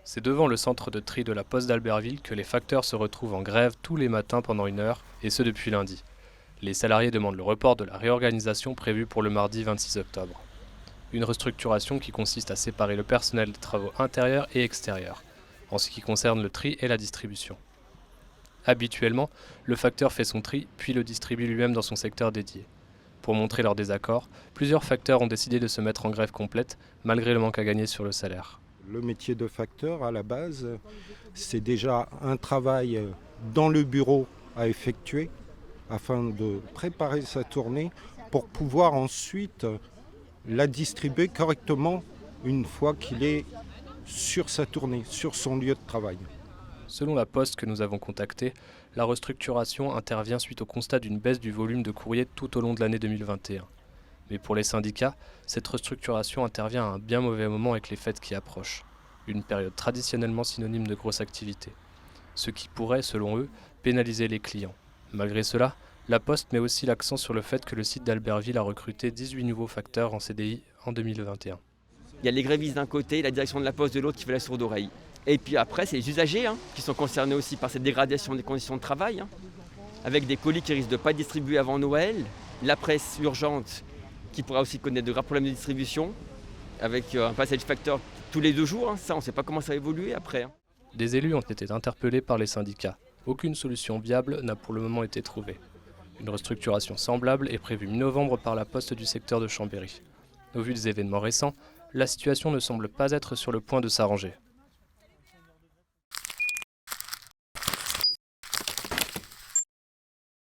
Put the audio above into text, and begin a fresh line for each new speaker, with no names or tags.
C'est devant le centre de tri de la Poste d'Albertville que les facteurs se retrouvent en grève tous les matins pendant 1 heure, et ce depuis lundi. Les salariés demandent le report de la réorganisation prévue pour le mardi 26 octobre. Une restructuration qui consiste à séparer le personnel des travaux intérieurs et extérieurs, en ce qui concerne le tri et la distribution. Habituellement, le facteur fait son tri, puis le distribue lui-même dans son secteur dédié. Pour montrer leur désaccord, plusieurs facteurs ont décidé de se mettre en grève complète, malgré le manque à gagner sur le salaire.
Le métier de facteur, à la base, c'est déjà un travail dans le bureau à effectuer afin de préparer sa tournée pour pouvoir ensuite la distribuer correctement une fois qu'il est sur sa tournée, sur son lieu de travail.
Selon la Poste que nous avons contactée, la restructuration intervient suite au constat d'une baisse du volume de courrier tout au long de l'année 2021. Mais pour les syndicats, cette restructuration intervient à un bien mauvais moment avec les fêtes qui approchent, une période traditionnellement synonyme de grosse activité, ce qui pourrait, selon eux, pénaliser les clients. Malgré cela, la Poste met aussi l'accent sur le fait que le site d'Albertville a recruté 18 nouveaux facteurs en CDI en 2021.
Il y a les grévistes d'un côté, la direction de la Poste de l'autre qui fait la sourde oreille. Et puis après, c'est les usagers qui sont concernés aussi par cette dégradation des conditions de travail, avec des colis qui risquent de ne pas être distribués avant Noël, la presse urgente qui pourra aussi connaître de graves problèmes de distribution, avec un passage facteur tous les 2 jours. Ça, on ne sait pas comment ça va évoluer après.
Des élus ont été interpellés par les syndicats. Aucune solution viable n'a pour le moment été trouvée. Une restructuration semblable est prévue mi-novembre par la Poste du secteur de Chambéry. Au vu des événements récents, la situation ne semble pas être sur le point de s'arranger.